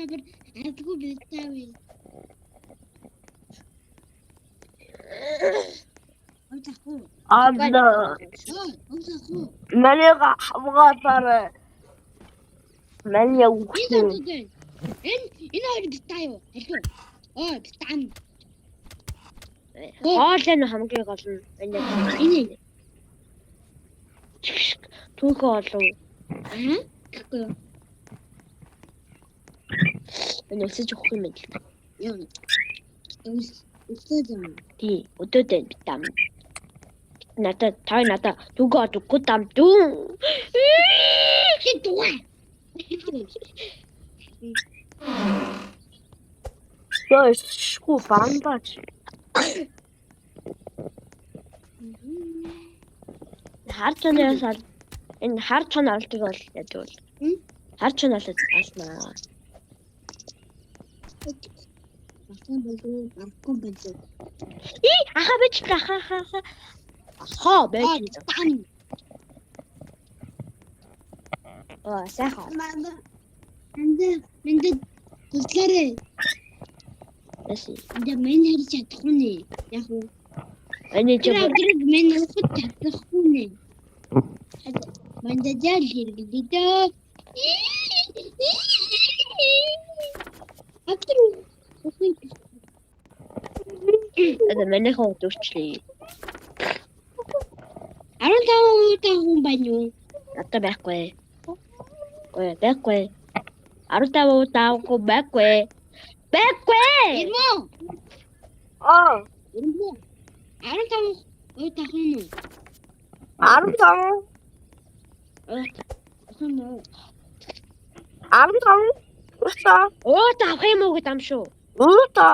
Ягэр адгүй бэлтээвэ. Өөдөө. Анда. Өөдөө. Манайг хамгаалаарай. Манай үхсэн. Энэ хоёр бэлтээ юу? Алгүй. Бэлтээ. Хоол нь хамгийн гол нь Энэ. түүхээ олов. Гэхгүй. Энэ өсөж өгөх юм байна. Яа. Өсөж юм. Тий, өдөөдөө битам. Надад түүхээ өгөхгүй дам дүү. Хитваа. Яшгүй бандаж. Хар чанаас энэ хар чан алддаг бол ядвал. Хар чан алднаа. Асан болов арахгүй болов. Аха бич аха. Хоо байж. Сайхан. Энд төслөрөө. Яси. Энд мен харж чадахгүй нэ. Яг уу. Эний ч мен ухад чадахгүй нэ. Мандажал хэрэглэдэ. Атру. энэ миний хоо дөрчлээ. 15 хүн байна юу? Надад байхгүй. Байхгүй. 15 таахгүй байхгүй. Ирмөө. Ирмөө. 15 хүн үү? 15. 15. Уста. Тавах юм уу гэдэг юм шүү. Уста.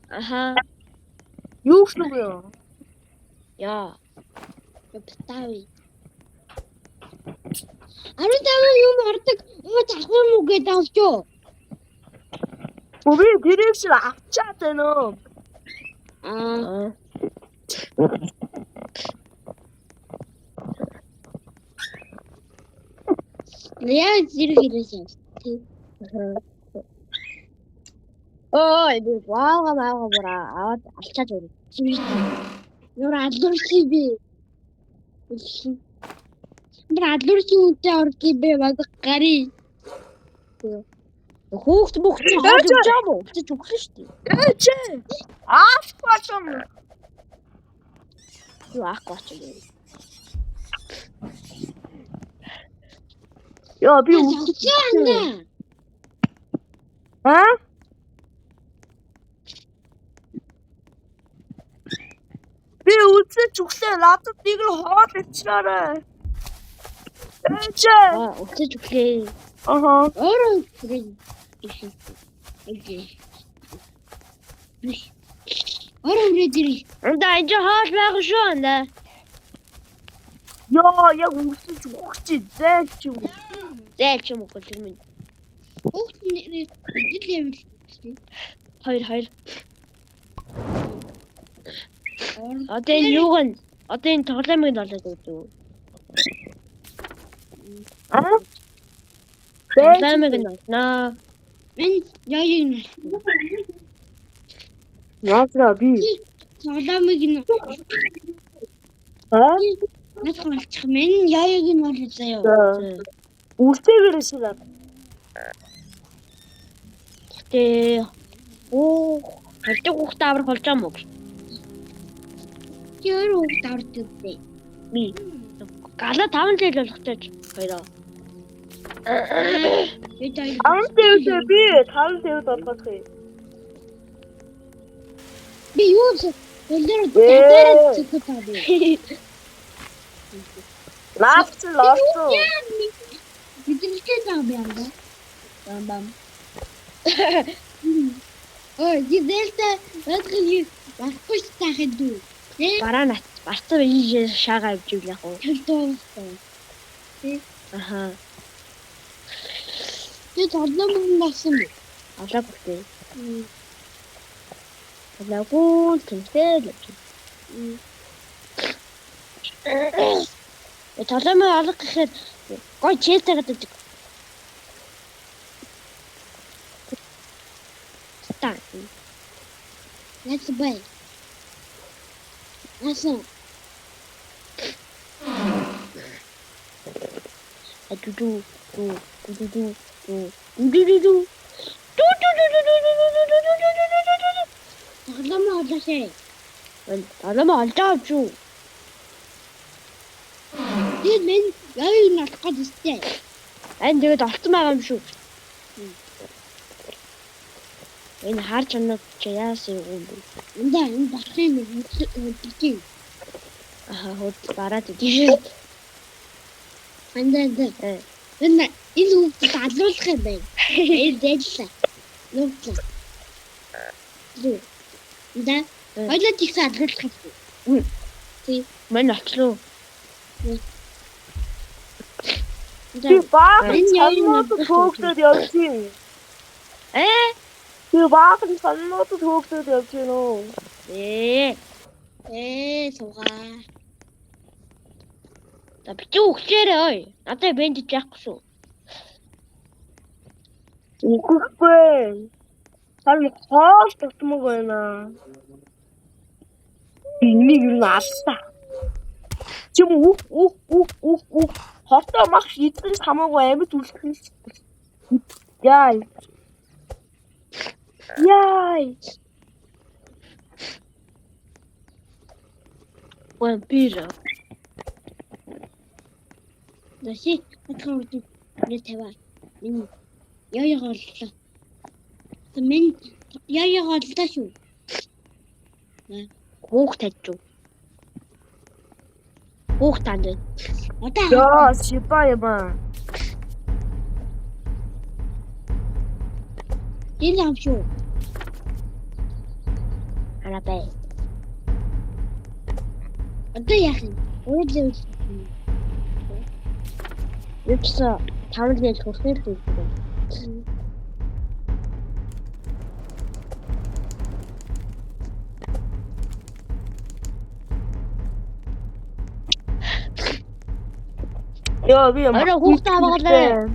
Аха. Юу ч нүгөө. Яа. Бэлтээвэ. 15 юм ордог. Тавах юм уу гэдэг авчоо. Үгүй дирекшн авчаад байна. Яа зэрэг ирсэн. Энэ ваа аваад алчаад өгнө. Юур адлуурси би. Адлуурси үнтэй орки би баг гари. Хүүхд хааж өгч юм уу? Чи өгсөн шүү дээ. Ээч. Аахгүй. Юу аахгүй ч юм. Яа би Яа. Би үлсэж өглөө надад нэг л хоол ичраарай. Ээч. Өсөж өглөө. Өөрөө үрээд ирээ. Энд хоол байх шүү нэ. Яа, яг үлсэж өгч зайлч юм. Зайлч юм уу гэх юм. Хүүхд нэр дэглэв. 2. Одоо энэ юу гэн? Одоо энэ тоглоомыг болоод өгдөө. Тоглоомыг наа. Мен яа. Яа би. Тоглоомыг нь. Нас болчих. Мен яаыг нь болчихсон юу? Үлтэйгээр шилээ. Тэ хардаг хүүхд аврах болж байгаа юм уу? Яар хүүхд авардаг бэ? Би. Гала 5 жил болох гэж хоёроо. Би 5 дэвд болгох юм. Би юу ч төлөөр цэцтэй. Лафт. Бидэрхээ заа би бам. Дизэлтэй өдгөө баггүй тахад дүү. Бараа нат. Барцаа ийж шаагаа авч ивл яг уу. Аха. Тэ тоглоом насан бэ? Алаагүй. Алаагүй тэнцэл. Тоглоом олох гэхэд гой чэлтэй гэдэг. Алтан. Let's buy. Асан. Аду. Тоглоом олоосэй. Алама алжаач юу? Тэгээд мен яагаад натах гэдэгтэй. Ань тэгээд олцсон байгаа юм шүү. Энэ харж оноо чи яасан юм бэ? Энэ болох юм уу? Хот бараад идэж. Андаа. Энэ хүүхдэд алуулах юм байна. Энэ дэжлээ. Нүгтлээ. Да. Хоёлаа тийх алуулах юм. Мань очлоо. Би баахан саннууд хөөгдөд явж юм. Би баахан саннууд хөөгдөд явж гин үү? Суугаа. Та бич өгчээрэй ой. Надад бэнд яахгүй шүү. Үгүй. Харин хоол тутмаг байна. Энийг юу наастаа. Чим уу. Хотоо мах шийдэл хамаагүй амьд үлдэх юм. Яй. Вампира. Даши хатхаа нэг таваа. Миний яагаад оллоо. Мен яагаад оллоо шүү. Хүүхд таажуу. Хүүхд танд. Одоо Яа, шипа яма. энэ юм шүү. Арабай. Одоо яах юм? Өөдөө Юуса таван нэг хурцээр дүүрдэг. Яа, би яма. Араа хүүхд аваагаад.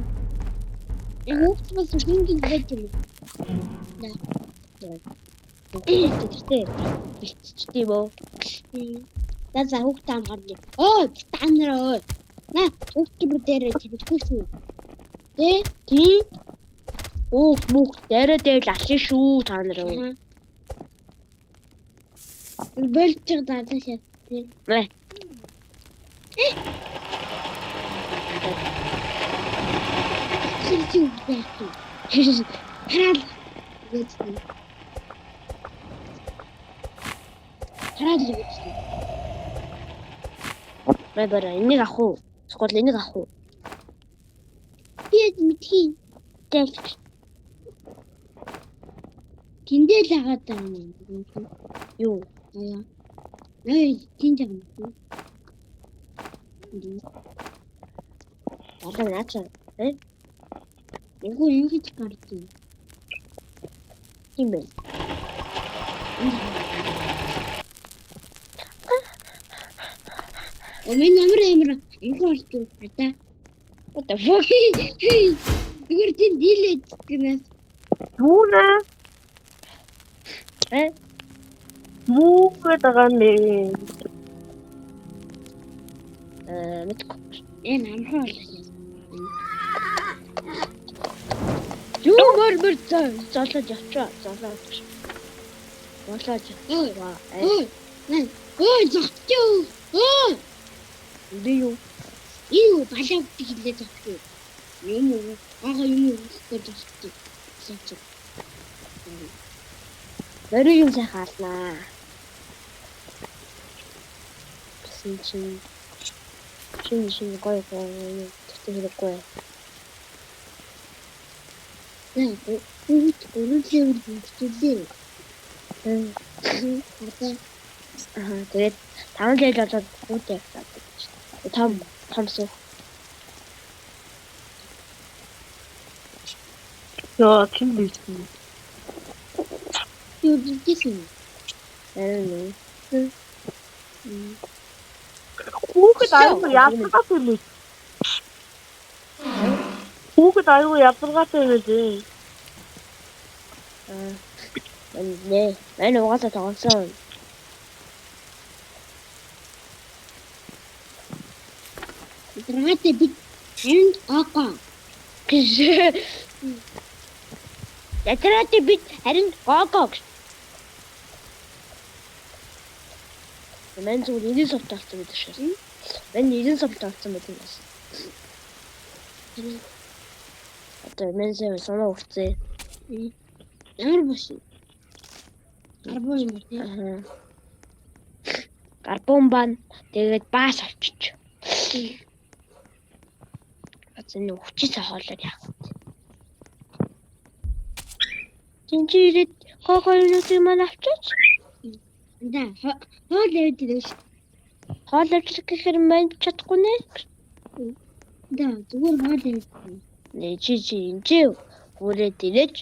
энэ хүүхд бас хингийн байж юм. Тэгтээ. Бичтэй боо. За хүүхд амгарна. Танараа. На хүүхд дээр тэгчихсэн. Тий. Хүүхд дээр алсан шүү та нараа. Бэлчиг даадаа. Нэ. Чи хараад Бара энийг авах уу? Скол энийг авах уу? би мэдхий. Тэндээ л агаад байна. Юу? Тэнд юм. Одоо наачаа. Эгүй юу гэж гардыг. Тийм бэ. Мен ямар энэ орчих та. What the fuck? Зүгээр тийм дийлээд гэнэ. Юу нэ? Муу гэдэг нь. Мэдгүй. Энэ амхаа. Юу мөр золоод явчаа. Болоод. Зогтё. Би юу? Юу балаа хэлээ зогтё. Юм уу? Юм гэж зогтё. Мөрөө юм сайхаалнаа. Чин гоё тэгтээ. Тэгээд 5 жил болоод хүүтэй яваад байна. Томсоо. Яа, тийм биш. Юу гэсэн. Хүүхэд аюу ядаргаатай юм. Хүүхэд аюу ядаргаатай юм. Нэ. Мань угаасаа тоглосон. Гранатэ бит энд ака. Ятраатай бит харин гоогоо. Мань зүгээр нэгэн савт талцсан байдаг шээ. Мань нэгэн савт талцсан байдаг юм байна. Одоо мань санаа өгцөө. Ямар баш. Гарбуу юм тий. Аа. Гарбун бан тэгээд бааш авчиж. Атны хүчтэй хоолоор яах вэ? Тинчирэд хогоонуудыг маань авчиж. Да хоол өвдөж. Хоол авчих гэхээр мань чадахгүй нэ. Да зүгээр хоол өвдөж. Нэ чи энэ хүрээ дэрэж.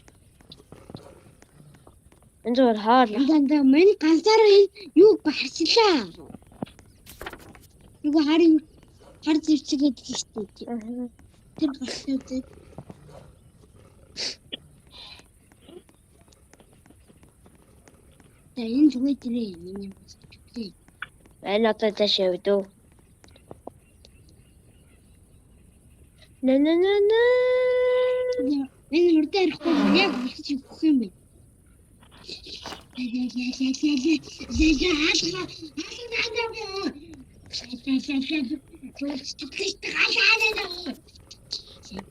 Энэ зүгээр хоол. Дандаа миний ганцаараа юу харчлаа. Юу харин хар зэвчгээд хийжтэй. Тэр болтой. Энэ зүгээр дэрээ миний юм. Мань одоо таашаа өвдөө. Нэ. Энэ үрдэ ярихгүй яг болчих өгөх юм бэ.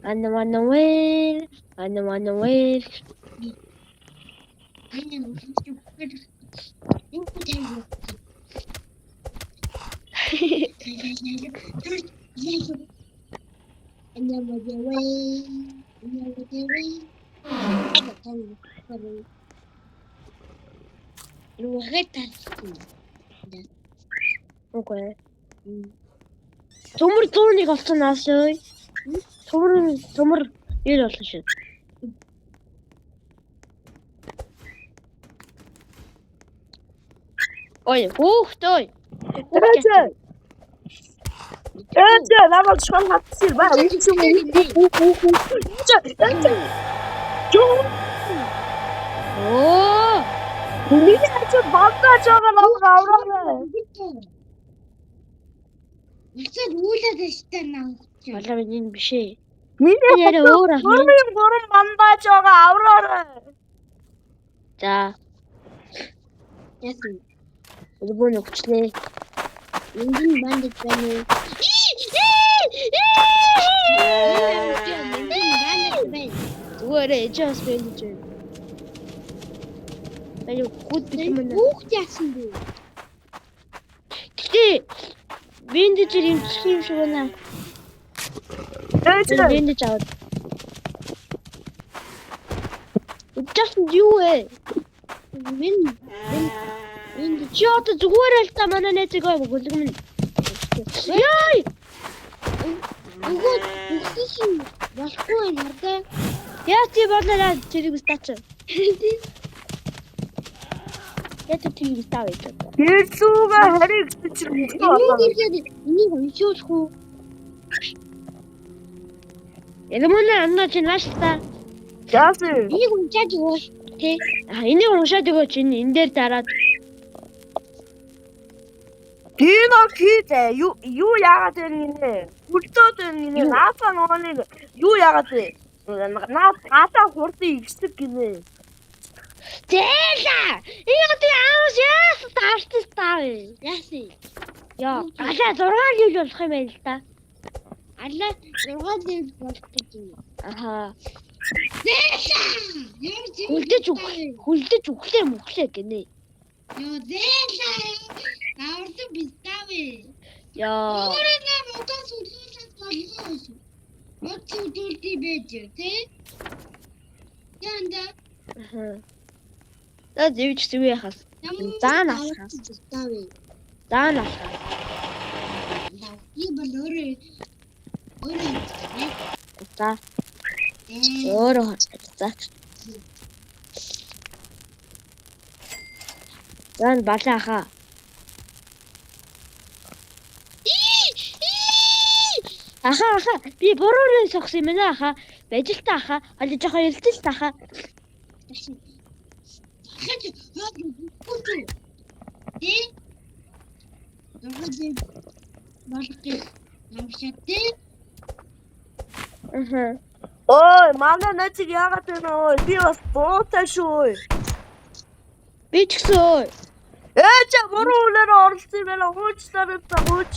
Анна. Окей. Төмөр 101 болсон аашаа. Төмөр ир болсон шүү. Ой, хүүхдөө. Ээж намайг шон хатсил ба. Оо. Миний ээж багтааж байгаа намайг авраа. Үсэг үүлээд штэ наа. Балаа энэ биш ээ. Миний Яа өөр ах. гурван бандаж байгаа авраа. За, Яасан. өлбөн өгчлээ. Энгин бандаж байна. Зүгээр ээжээс бэлдэж байна. Бэлээ гуд бих юм байна. Хүүхд яасан бэ? Гэтэ бэлдэж юм шиг байна. Ээж Бэлдэж аваад. Учаасан юу вэ? Энд Чи одоо зүгээр л та манай найзыг өгөлг минь. Яй! өгөөд өгсөн болохгүй байна хардаа. Яа чи болоо тэрийг стач. Яа чи тэрийг став гэж. Гэрлүүгээ харийг чинь Энийг ирэхэд энийг уншуулах уу? Элемона анна чи нааштай. Яасан? Энийг уншаад өгөөш тий. Энийг уншаад өгөөч энэ дээр дараад. Тино хийдэ юу яагаад вэ? Хүртөөд энэ нааса нооны юу яагаад вэ? Наас гата хурдын ихсэг гинэ. Зээла! Энэ одоо аавс яас таарч таа. Яасан. Яа, алаа 6 жил болох юм байна л та. Алла 6 жил болох гэж юм. Аха. Зээлээ! Хүлдэж өглөө мөглөө гинэ. Ёо зээлээ! Таавар биставэ. Яа. Өөрөө модос үлдүүлж болгоос. Мод үлдүүлдэг байж тий? Янда. Аха. За зэвч зүг яхас. Заанаас. Биставэ. Заанаас. И бол өөрөө За. Өөрөө за. Зан балааха. Аха би буруу сохсон юм аа аха. Бажилтаа аха. Хали жоохон элдэл аха. Хаач хөөе. Тэ? Дөрвөн болгох намшаа тэ? Ой, манай начиг яагаад байна ой? Би бас буутай шүү. Би ч гэсэн өө. Чи буруу үлээр оролцсон юм байна. Хуучлаарай та хууч.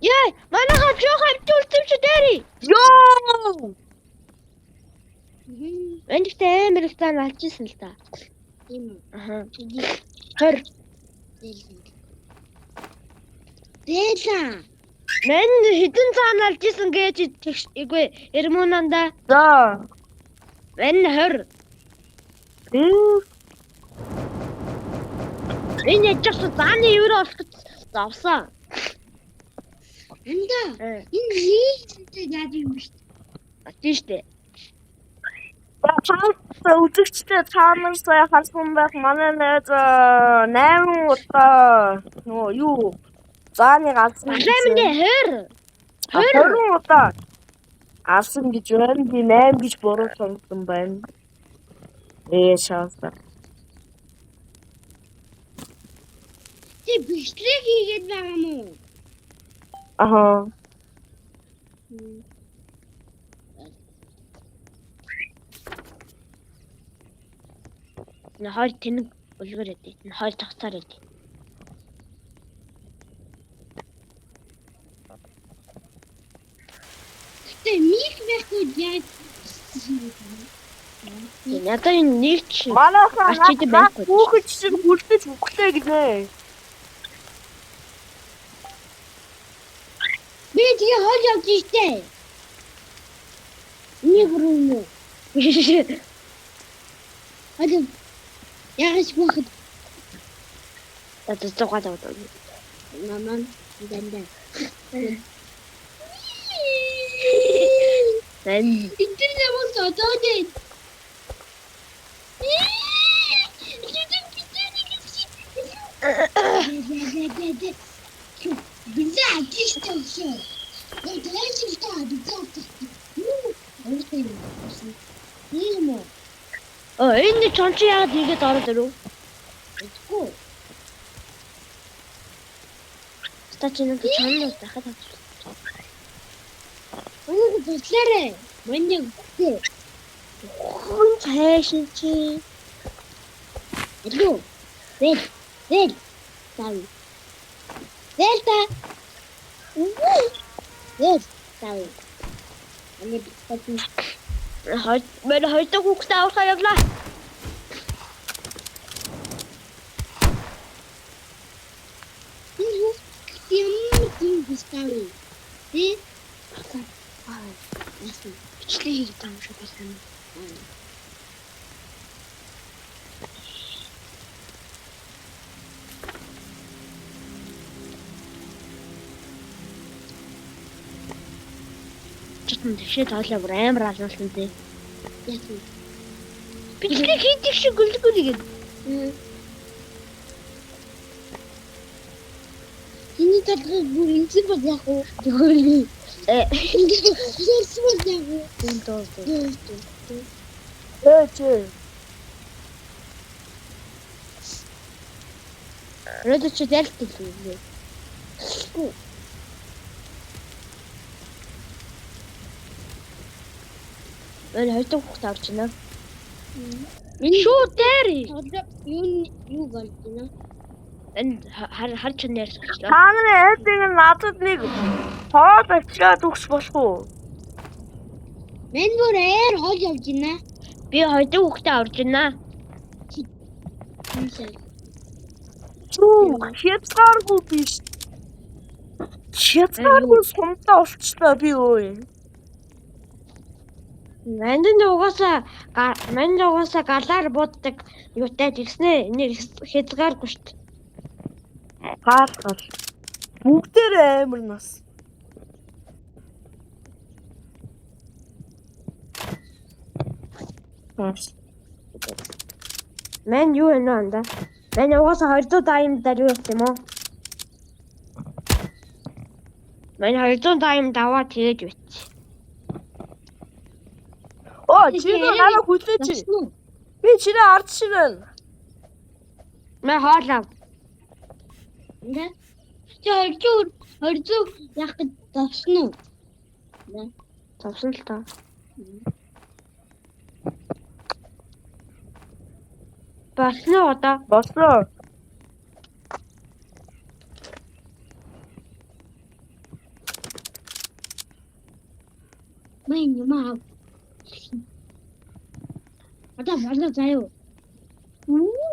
Яа, манайхаа жоохон амтуулсан чи дээрий. Ёо! Энд амар их тань алжсэн л та. Тийм үү. Аха. 20. Дээлээ. Мэн хитэн цаана алжсэн гэж үгүй эрмүнанда. За. Мэн 20. Энэ яж зааны евро олох завсан. Энда. Энэ хийхтэй яаж юм бэ? Тийштэй. Цаана үзэгчтэй цаанаас харсан байх манай найз 8 удаа нөө юу зааны алсан. 20. 20 удаа алсан гэж байна. Би 8 гэж буруу сонссон байна. Шаасан. Ти бичлэг хийгээд байгаа юм уу? Аха. Энэ хоёр тэнэг үлгэр өгдөө. Энэ хоёр тагцаар өгдөө. Тэ мих байхгүй яаж Надад энэ нэг ч Манайхаа ачид байхгүй. хүүхэд чинь хүлдэж өглөө гинэ. би тэгээ хол явж штэ. Нэг руу. Хадаа. Яаш бохот. Это зогсоод байгаа. Маман дандаа. Тэн Итгэл намайг содоотэй. Бизаа тийштэй. Яг тэгэж бизаа. Тийм үү? энэ чонч яагаад игээд ороод ирв? Эцгүй. Стачинг чонлоо дахад авчих. Өнөөгөө бодлоорой. Мандаа үгүй. Хүн цаашин чи. Алло. Зэл. Тав. Зэл та. Зэл. Тав. Ани битсэн. Мэн хоёртой хүүхдээ авахаа явлаа. Тийм бистари. Тэ? Бичлэг хийгээд байгаа юм шиг байна. Читэн тэгшээ тоолоо бүр амар алуулсан тий. Яг нь. Бичлэг хийдэг шиг гүлгүлгээд. Миний талхыг бүр инцэг бол яг уу. Ингээд хэлсэн бол яг уу. Энэ тоо. Чи. Рөдө чи дэлтэй. Мэн хоёртой хүүхдээ авч байна. Шүү дээр. Юу болж байна? Энд хар чанаар суулчлаа. Та нарын айдыг надад нэг хоол авчираад өгч болох уу? Мен бүр аяар хол явж байна. Би хоёртой хүүхдээ авч байна. Чүү, хязгааргүй биш. Хязгааргүй сумдаа олчлоо би өө. Манд угаасаа галаар буддаг юутай тэгснэ. Энийг хязгааргүй шүү дээ. Хаалгал. Бүгдээр амар нас. Мэн юу вэ нанда? Мэн угаасаа 200 даймдаар юу гэх юм уу? Мэн 200 даймд аваад тэгээд бит. Оо, чи надад хүлээж. Би чиний ард шиг байна. Мэ хоолоо. Ингээ. Чи оржуу яах гэж давсан уу? Завсан л та. Басна одоо. Бослоо. Мэн юмаа. Одоо болоо заяа. Үгүй.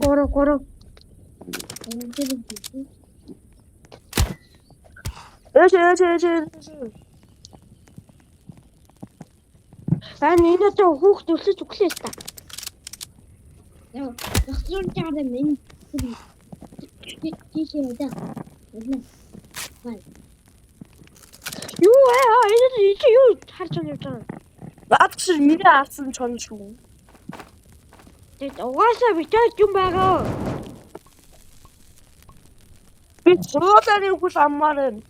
Горо. Ээж. Энэ одоо хүүхд өсөж өглөө та. Яа, дахрын чад минь. Чи яда. Юу энэ чи юу харж байгаа юм. Наад чи миний авсан чон шүү. Тэд угаасаа битээд юм байгаа. Би зургааны хүл аммаар байна.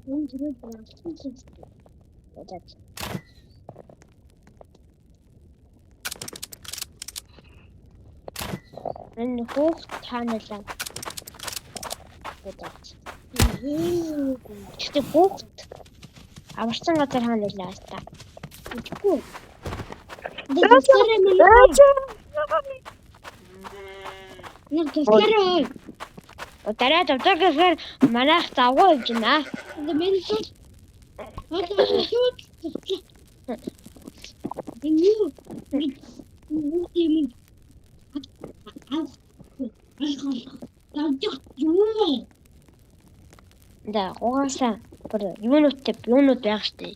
Мөн тэр баасан чи. Яда. Энэ хүүхд тааналаа. Яда. Чи хүүхд аварсан газар хааналаа та. Үгүй. Дэвсэрэ мэлээ. Нэг дэвсэрэ. Тараад авдаг манайх завгүй юм байна. Мен тут. Да, угаасаа юунууд байх штэ.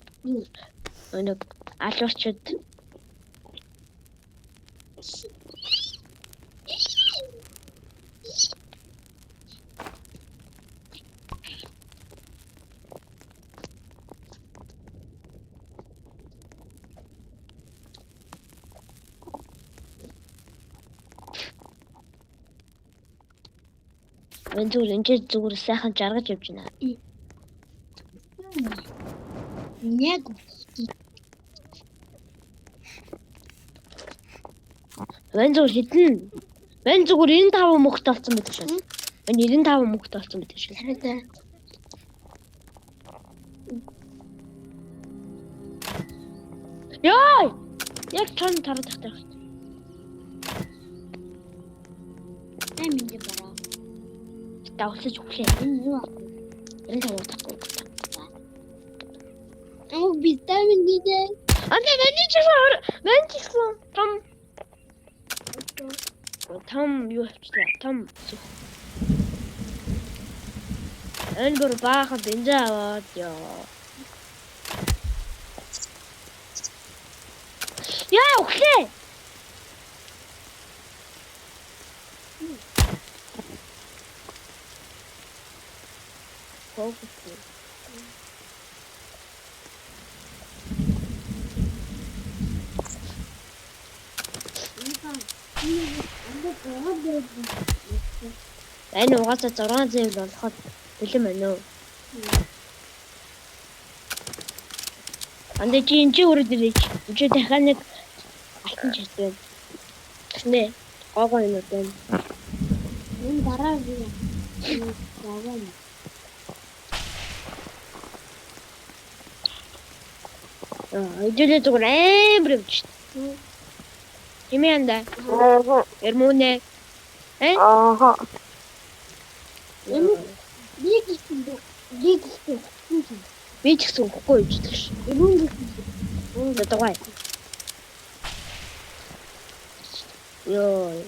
Өнөө алуурчуд энэ зүгээр сайхан жаргаж явж байна. Яг Вэн зүгээр 95 мөхт болсон байдаг шүү. Энэ 95 мөхт болсон байдаг шүү. хараа. Яй! Яг чон тараад тахтай. Амин дэ бараа. Давсаж өглөө. Энэ юу? Энэ тавуудахгүй. Витамин D. Анте мен чигсэн том юу хэвчлээ. Том. Энэ бүр баахан бензин аваад ёо. Яа, өглөө. Энэ угаасаа 600 болоход бэлэн байна уу? Ande чи энэ үрд ирэх. Чи дахиад нэг алтан чирт байна. Тэгнэ. Гогоо юм байна. Энэ дараа юу? Яваа. Идэлээ зүгээр амар юм чи. Хэмээнда. Эрмүнэ. Ааха. Нэг гэсэн. Би ч гэсэн үхгүй юм чи тэгш. Дэдгай. Ёо.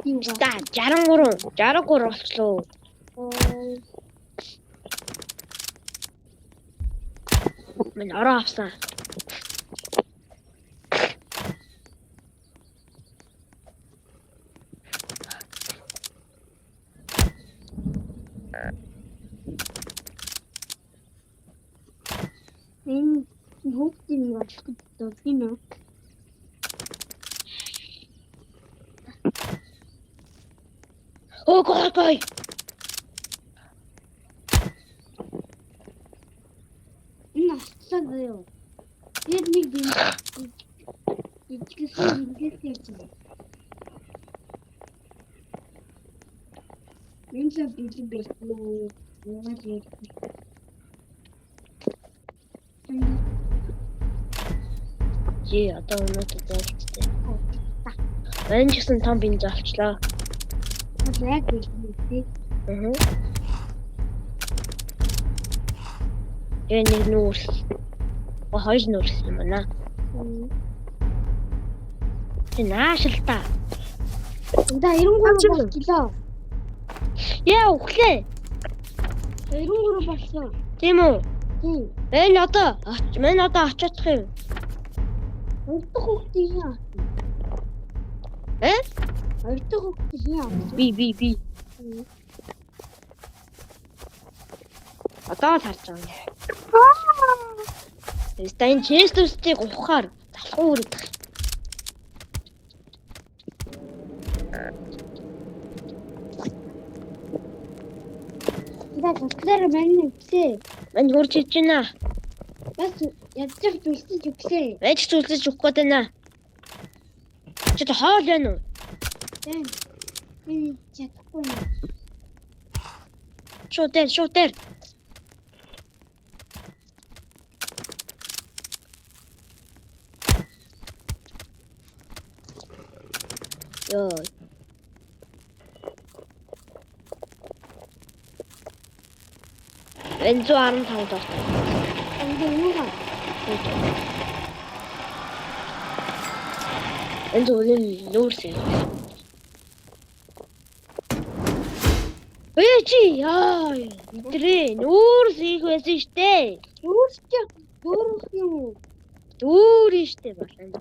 Тийм За 63 болчлоо. Мен ороо авсан. Энэ хүүхдийн болох гэдэг тийм үү? Оо гой. Энэ астлаа заяа. Тэр нэг юм ичгэсэн ингэж ярьж байна. Минь били бэлтнүү. Яаж яах вэ? Одоо өнөөдөр зайлцтай. Энэ ч гэсэн том бинж олчлоо. Яг бэлтнүү. Нэг нүүрс. Хоёр нүүрс юм байна. Нааш л та. Да 93 болчихлоо. Яа өглөө. 93 болсон. Тийм үү? Тийм. Энэ одоо очиодох юм. Өртөх хүүхдийн яа. Өртөх хүүхдийн яа. Би. Одоо л харж байгаа юм. Энэ честүстэй ухахаар залхуу үрдэх. Да доктор мань үсээ. Мань хурж иж байна. Бас ядчих зүйлсэж үсээ. Байж зүйлсэж өгөх гээд байна. Чи тэ хоол байна уу? Тийм. Би чадахгүй. Шууд дээр. Йоо. Энэ 115 доо. Энд юугаа? Энэ зөвлөн нүүрсэн. Чи яа. Идрээ нүүрс их байсан штэ. Дүүрх юм. Дүүр штэ байна.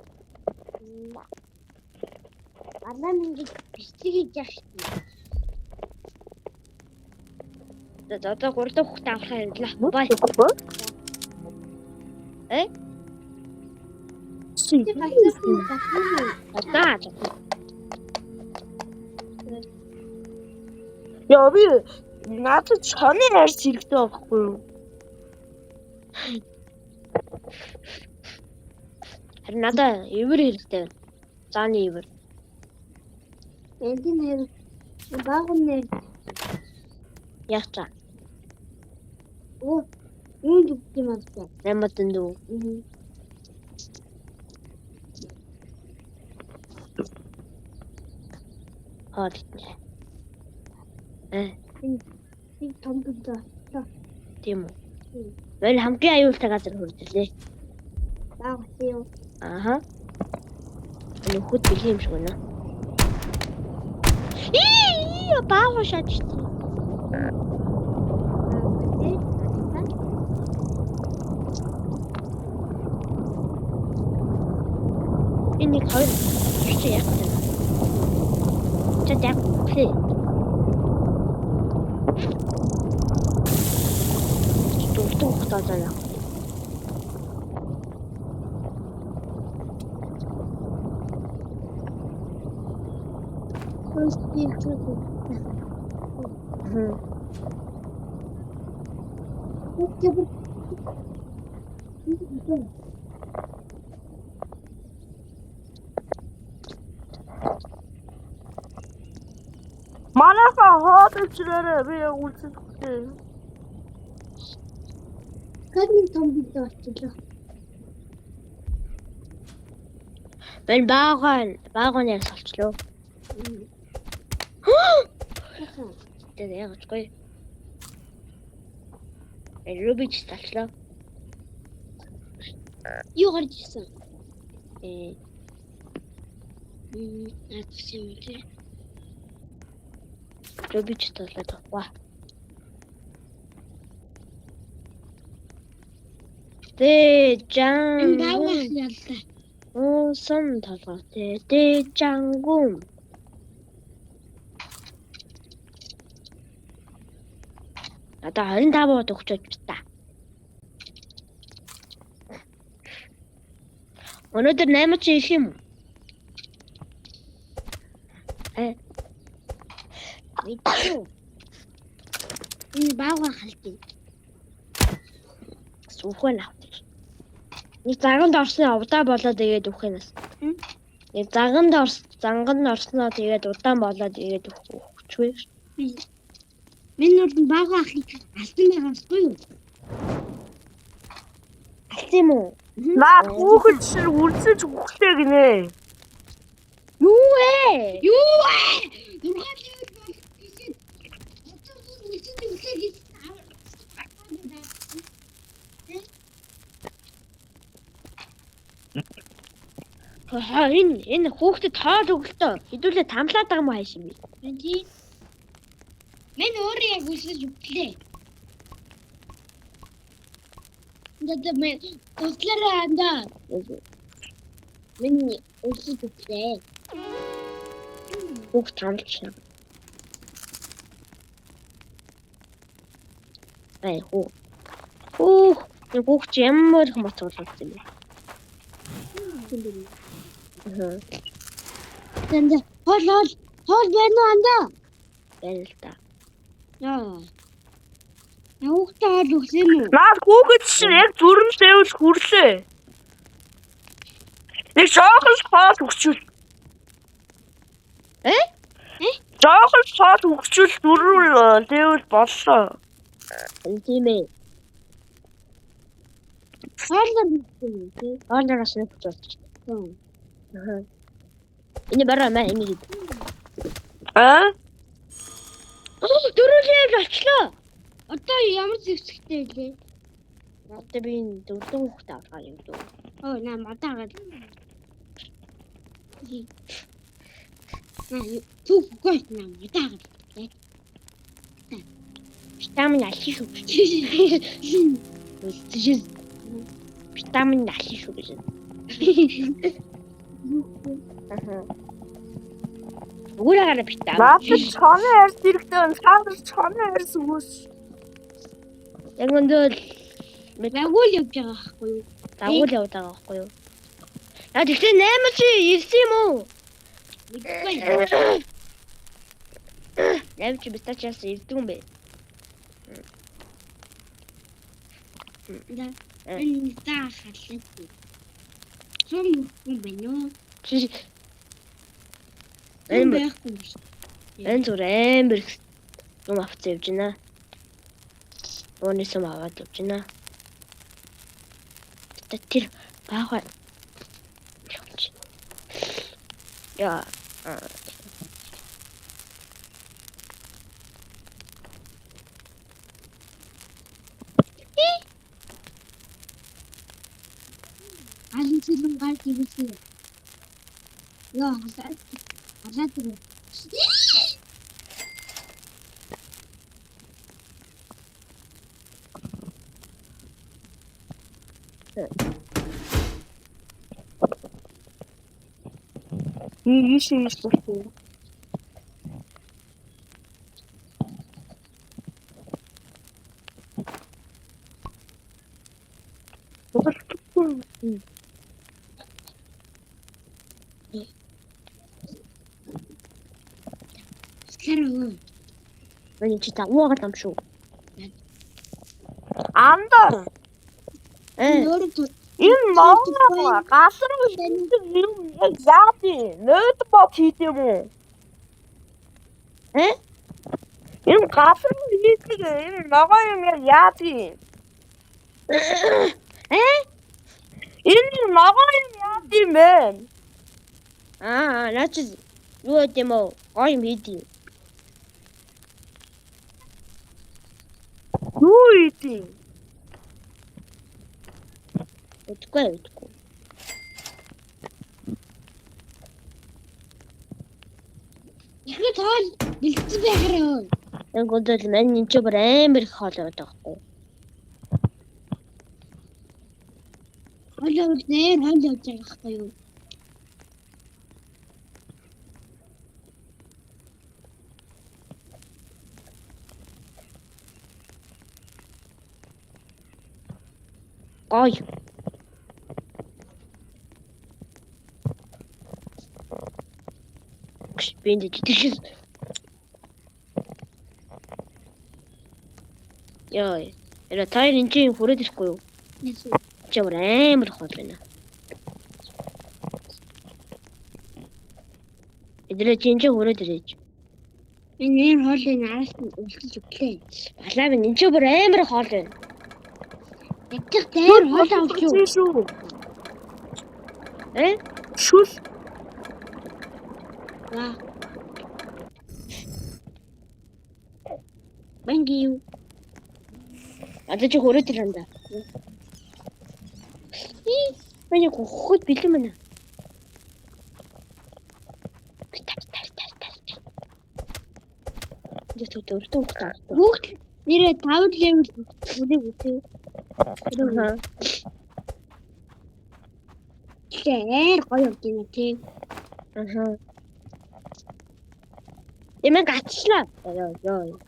Алаа минь бичгийг яах вэ? Одоо гурдах хөхт авах хэрэглээ. Бай. Чи бацсан. Одоо. Яа би надад чоны ярьж хэрэгтэй байхгүй юу? Харин надаа ивэр хэрэгтэй байна. Зааны ивэр. Энд нэр баахан нэр. Яачаа. Оо, юу гэдэг юм бэ? Нэмэтэн дүү. Хаадлаа. Би том гэдэг. Тийм үү. Wel хамгийн аюултай газар хүрдэлээ. Баахан юу? Аха. Нөхөд бэлэн юм шиг байна. Баахан шатчих. Энэ хоёр чи яах вэ? Чадаг. Тух таажаа. Манайхаа хоолчлаараа би үлсэлтэй. Гадны том гэдэг очилоо. Ben баагаан яа солчлоо. Тэгээд яагаад гоё. Рубич солчлоо. Юу гарч ирсэн? Наач юм тий. Би ч тоолоод авах. Энэ баавах Дэжан. яллаа. Сон толгой. Дэжангүм. Одоо 25 бод өгчөөж байна. Өнөөдөр 8 чи ирэх юм уу? Мэдгүй. Энэ баавах халдыг. Сүхэн авчих. Нэг заганд орсны удаа болоод тэгээд үхэнээс. Нэг заганд орсноо тэгээд удаан болоод тэгээд өгчгүй. Миний нүрд баавахыг алсан байгаасгүй юу? Алт юм уу? Наа хүүхэд чинь үрцэж өгөхтэй гинэ. Юу вэ? Юу вэ? Нургаал юу бол гэсэн. Одоо үсэд үсэж Энэ хүүхдэд хоол өглөө. Хэдүүлээ тамлаад байгаа юм хайш юм бэ? Эndi. Мен өөрөө яг үсэж өглөө. Надад мен туслаараа андаа. Мен үсэж өглөө. Хүүхд тамлж байна. Энэ хүүхд ямар их мот болчихсон юм бэ? Тэнд хоол байна уу андаа? Байна л да. Яа. Яухтаа хоол өгсөн юм уу? Наа хүүхэд чинь яг зүрм сэвэл хүрлээ. Нэг жоохон хоол өгчүүл. Жоохон хоол өгчүүл дөрвөл сэвэл боллоо. Тийм ээ. Хоолноос нэг болчих. Энэ бараа маа энийг. Дөрөвлээ болчлоо. Одоо ямар зэвсэгтэй вэ? Одоо би энэ дөрвөн хүүхд авгаа юм дөө. Наа мадаагаад. Түг гойт наа мадаагаад. Витамин алхи шүү. Витамин алхи шүү гэж. Бүгээрээ витамин. Наад чоны арьс хэрэгтэй нь цаадar чоны арьс өгөөс. Яг өндөр Дагуул явж байгаа байхгүй юу? дагуул яваад байгаа байхгүй юу? Яа тэгтээ 8 чи ирсэн юм уу? Мэдгүй. 8 чи битачаас ирдэг юм бэ? Энэ таа халах. Сум юм байна уу? Энэ байхгүй. Энэ зүр амар юм авч явж байна. Өөний сум аваад явж байна. Тэр баагаар яа Алин сэлэн гал дивсэн. Яа хасаад тийм. Ийш болчихсон. Сэрэг. Миний чи та уугаад юм шүү. Анда Нөрд энэ Монгол гасар юм яа тий нөт бот хийх юм уу? Энэ гасар хийх энэ ногоо юм яа тий? Энэ ногоо юм яа тий мэн? Наач юу гэдэм үү? Гоё юм хийдий. Юу ийдий? Үгүй. Ихэнх тоол бэлдсэн байхараа. Тэнгүүд л мань энэ ч бүр амар их хоол яваад байгаа байхгүй. Хоол явж нээр хоол явж байгаа байхгүй юу? Гоё. Бэнд жижиг. Яа. Эра таар энэ чинь хүрээд ирэхгүй юу? Яасан. Чи бүр амар хоол байна. Эдрээ чинь хүрээд ирээж. Энэ нэр хоолыг араас нь үлдэж өглөө. Балаа минь энэ чинь бүр амар хоол байна. Ятчих дээр хоол авч юу? шүү. Шүл. Ваа. Банги юу? Одоо чи хүрээд ирэнда. Миний хөхөд бэлэн байна. Дэвтэр дөртөө ухтаа. Бүгд нэрээ 5 левел үлээ үтэй. Тэгэхээр гоё юм тийм тий. Эмээ гачлаа. Ёо.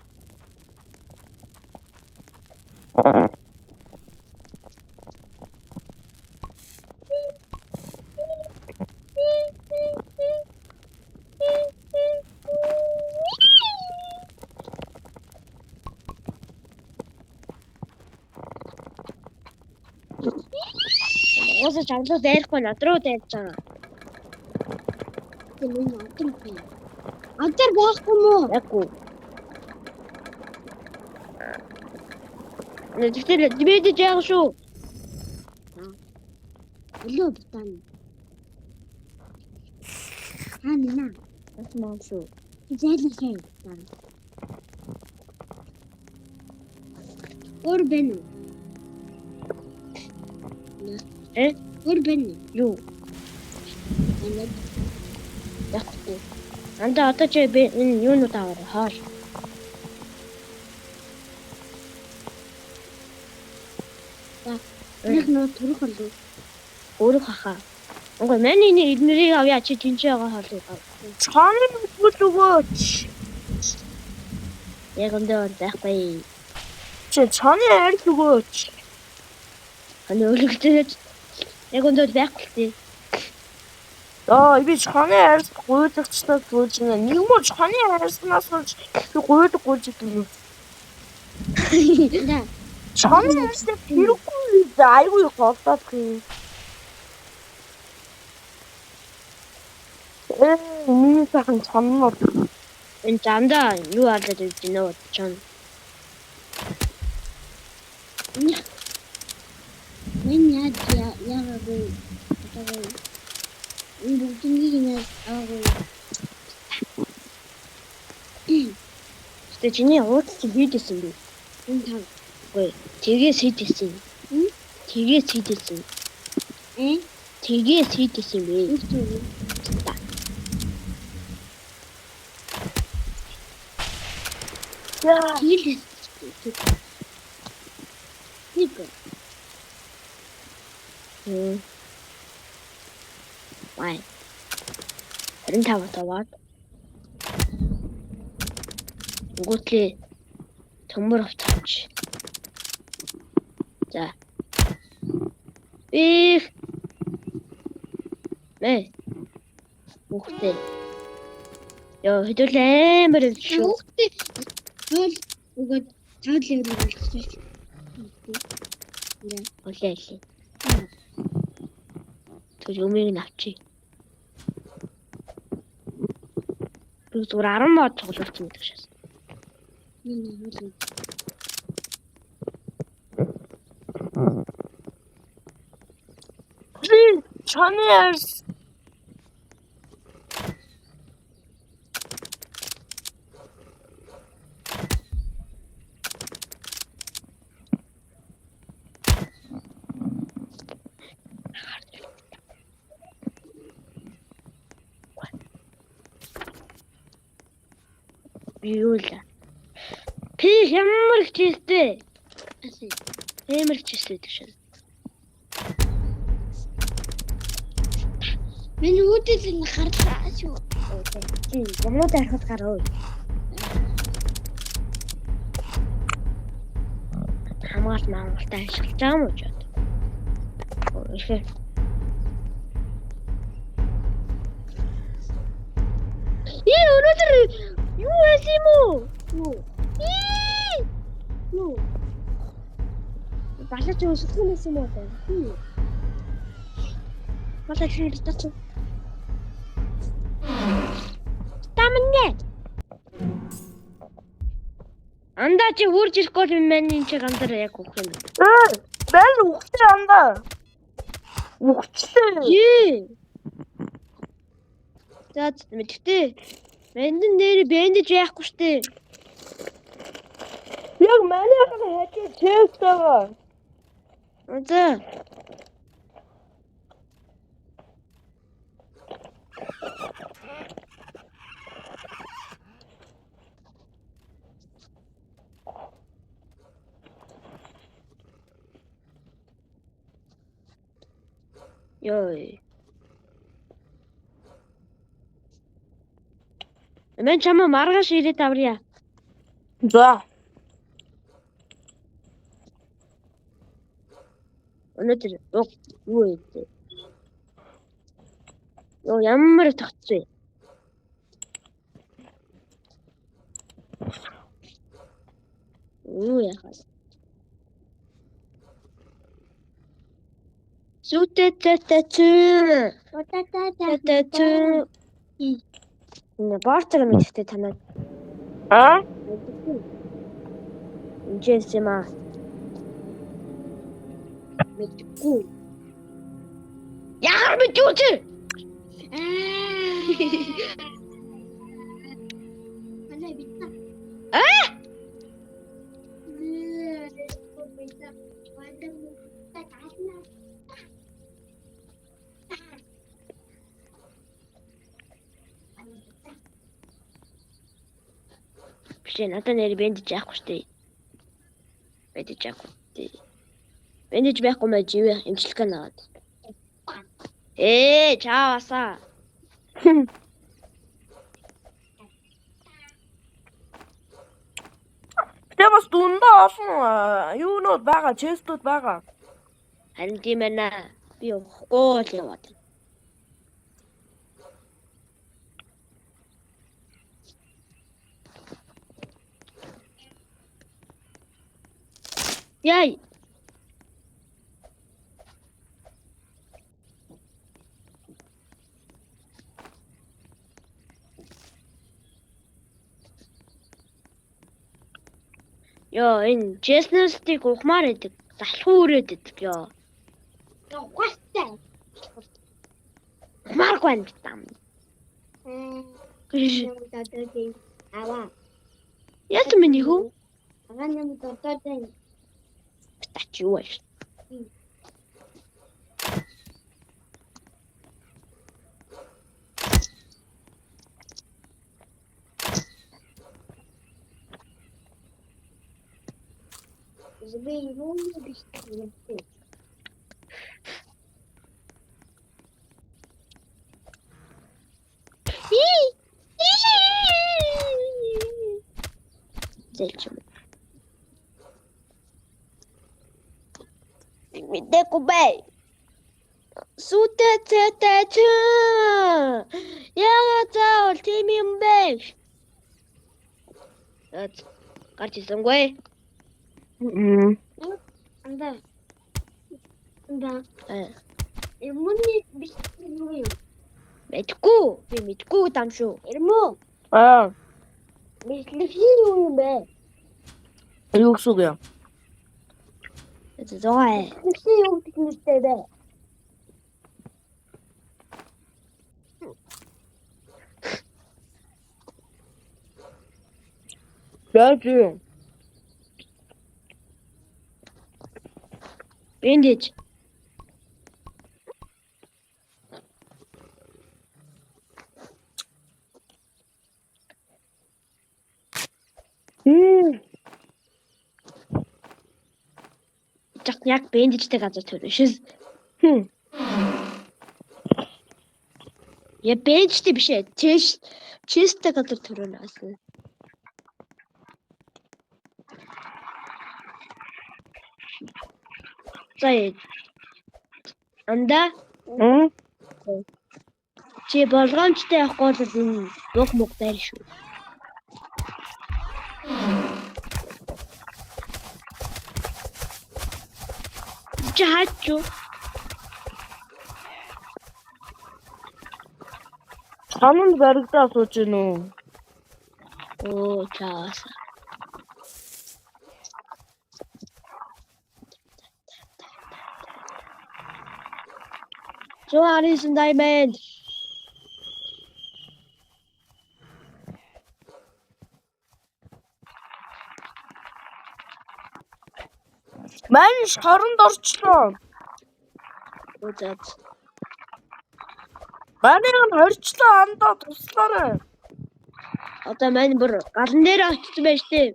Өөсөө чамдаа дайрахгүй надруу дайрч байгаа. Тийм энэ отор бай. Отор байхгүй мó? Яггүй. Тэгтэл димэдэж яах шүү. Өлөө бутан. Хана. Бас маа шүү. Зээлхээ. Ор бэнэ. Ор бэнэ. Юу? Анаа Яггүй. Анда одоо чи энэ юунууд аваад хаар. нэг нөө түрх болов. Өөрөө хахаа. Уг миний нэрийг авъя чи тэнцээ байгаа хаалыг ав. Чаны нүгэл өгөөч. Яг өндөө байхгүй. Чи чаны арил өгөөч. Аны өлөгтэй яг өндөө байхгүй. Би чаны арил гуйдагчтай гуйж байна. Нэг мөр чаны арилснаас би гуйдаг гуйж идэв. Да. Чаны арилтай хэрэггүй айгүй голдоод хий. Миний сайхан чанмаар. Энэ замдаа юу алдаад ирж байна вэ чон? Мен яагаад энэ бүгднийг нэг аагүй. Тэ чиний ууц чи хийдсэн би. Энэ тав. Гүй тгээс хийдсэн. Тгээс хийдсэн. Тгээс хийдсэн бэ. Яа. Хийлээ. Нэг. Вай. 25 таваад. Гутлээ төмөр авч. За. Хүүхдээ. Яа, хэдүүл амар шүү. Хүүхдээ хоол өгөөд 5 левел болгочих. Олээ. Тэр юмыг нь авчи. Би зүгээр 10 мод тоглолцсон гэдэг шээс. Чаны арил Юу л. Пи ямар хичээстэй. Ямар хичээстэй гэж шээ. Миний үүдэл энэ гарлаа шүү. Чи юмнууд харахад гараа. Хамгаалт маамгалтай ашиглаж байгаа юм уу ч. Ихэ. Өнөөдөр юу байсан юм уу? Юу? Балаж өссөн юм уу? Балаж ирдэж. Тамне. Андаа чи хурж ирэхгүй юм байна чи гандар яг өгөх юм. Бэл ухчих андаа. Ухчлээ. Тий. За мэдтээ. Мэндэн дээр бэндэж яахгүй штэ. Яг манайхан хачиж чэвтэйгаа. За. Йой. Мен чамаа маргааш ирээд аврия. За. Өнөөдөр юу ийдээ? Ёо ямар тогтсон. Юу яхаа. Сүтэтэтэчээ. Тэтэчээ. Энэ бартер мэдтэй танаа. А? Инженсима. Мэдгүй. Яар мэдүүч. Манай битна. Биш надад нэр бэндэж яахгүй штэ. Бэндэж яахгүй. Бэндэж байхгүй маа живэ имчилгээ наваад. Чааваса. Тэ бас дундаа олон юунууд байгаа, честүүд байгаа. Харин тийм ээ. Би өгөхгүй л яваад. Яй. Ёо энэ честнестийг ухмаар идэг. Залхуу өрөөд идэг ёо. Ухаастай. Ухмааргүй байна битам. Ава. Яс миний хөө? Агаан дотоод Тач юу вэ? Żeby nie być ty. Зачем? Мэдээ бай. Сүтэтэтэч. Яагаад заавал тийм юм бэ? Гарч ирсэнгүй. Анда. Анда. Эмүний биш юу юм? Мэдгүй. Би мэдгүй дам шүү. Эрмөө. Бичлэх юу юм бэ? Юу гэсэн үг юм? Зоой. Бичлэх юу гэх нэртэй бэ? Яаж юм? Бэндэж. Яг бэндижтэй газар төрөө шээс. Я бэндижтэй биш ээ. Честтэй газар төрөө наасан. Заяа. Анда чи болгоомжтой явахгүй бол энэ мог байр шүү. Чи хаач юу? Сананд баригдаа сууж гин үү? Оо чаас. Johannes Diamond. Мань шоронд орчлоо. Үзээд. Манайг нь хорчлоо андаа туслаарай. Одоо мань бүр галан дээр очсон байж тээ.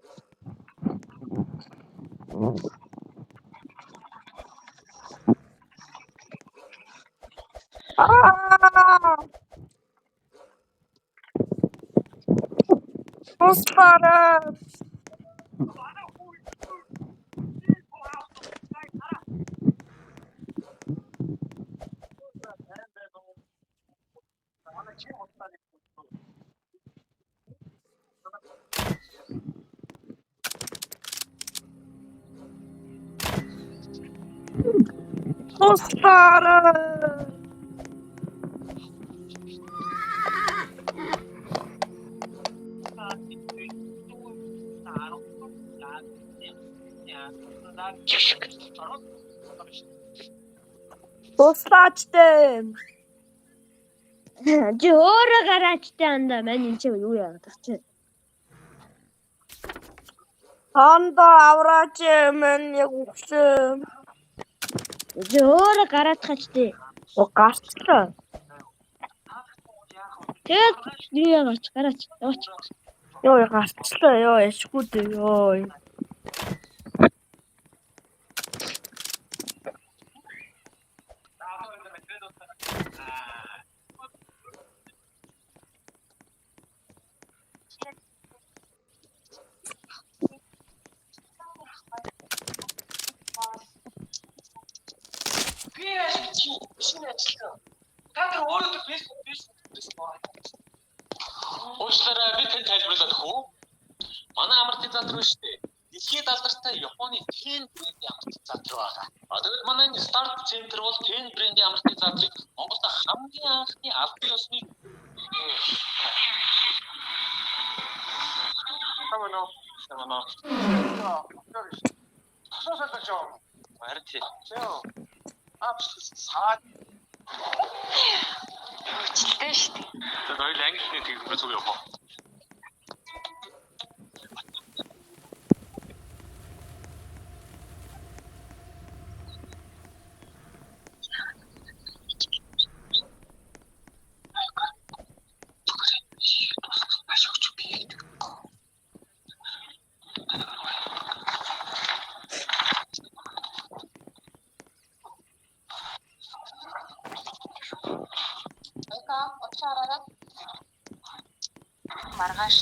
Туслаарай. Туслаарай. Туслаач дээ. Чи өөрөө гараач тээ андаа мань энэ чи юу яадаг чи? Андаа авраач мань яг өгсөн. Чи өөрөө гараадахач тээ. Гарчлаа. Тэгээд юу яагач гараач яваач. Ёо гарчлаа ёо яшгүй дээ ёо. Уучлаарай би тань тайлбарлаад өгөх үү? Манай амортизатор шүү дээ. Дэлхийд алдартай Японы Ten брендийн амортизатор байгаа. Тэгээд манай энэ Start Center бол Ten брендийн амортизаторыг Монголд хамгийн анхны албан ёсны Тамано. Марти. Саад. Өчтэй шүү дээ. Тэгээд хоёул англи хэлний зүг явах. Маргааш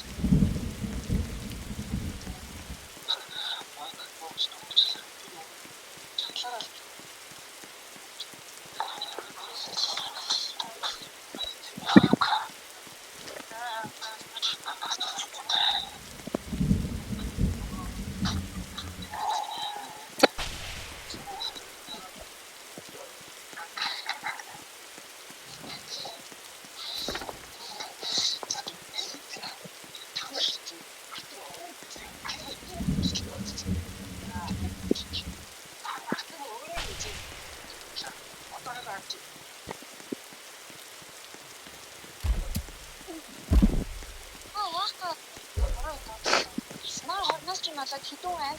хідүүн айн.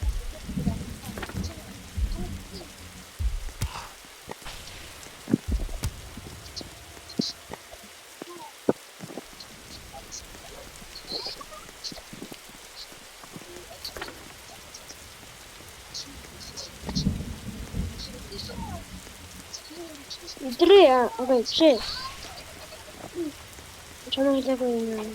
Өдрий окей чи. Чамайг хэлээгүй юм.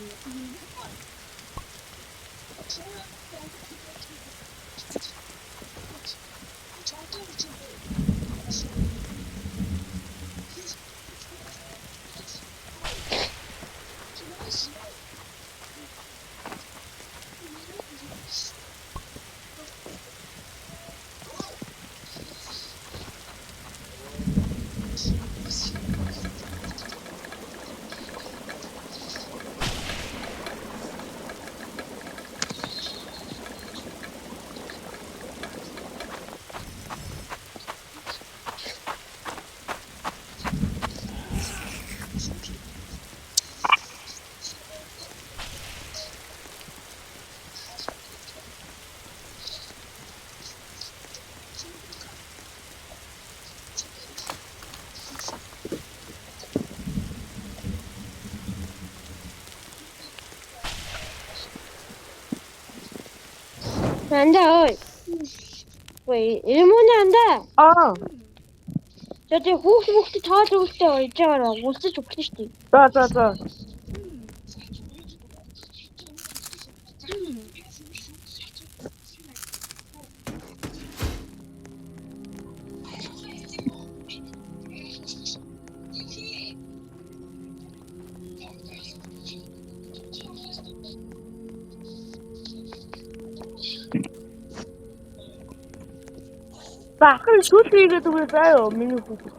Анда ой. Ой, эмүүний анда. За тий хүүхд тоол өгөлтэй ойж байгаа уулзаж өгсөн шүү дээ. За. Бахын шүл хийгээд өгөө заяа миний хүүхд.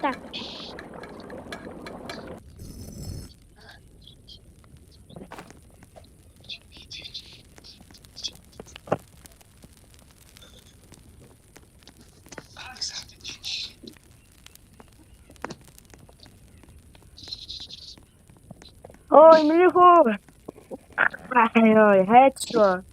Так. Ой, миний хүүхд. Ой, хайцгаа.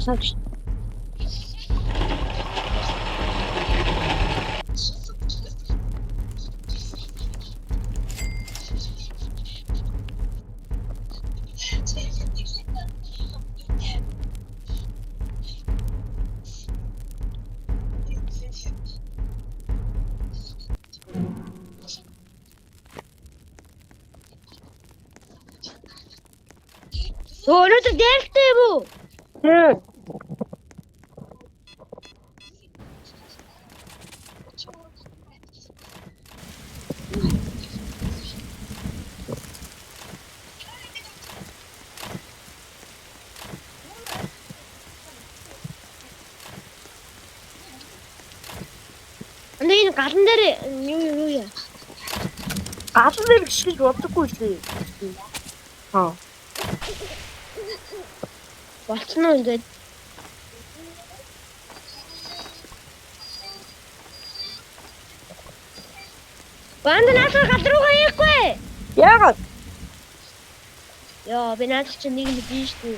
Красавчик. Өнөөдөр дээлтэй юм уу? Тийм. Энэ галан дээр юу яа? Галан дээр гიშгэж боддоггүй шүү. Аа. Болцсон уу ингээд? Банд наасаа гал руу хаяхгүй. Яагаад? Яа, би наадах чинь нэг мэдэн шүү.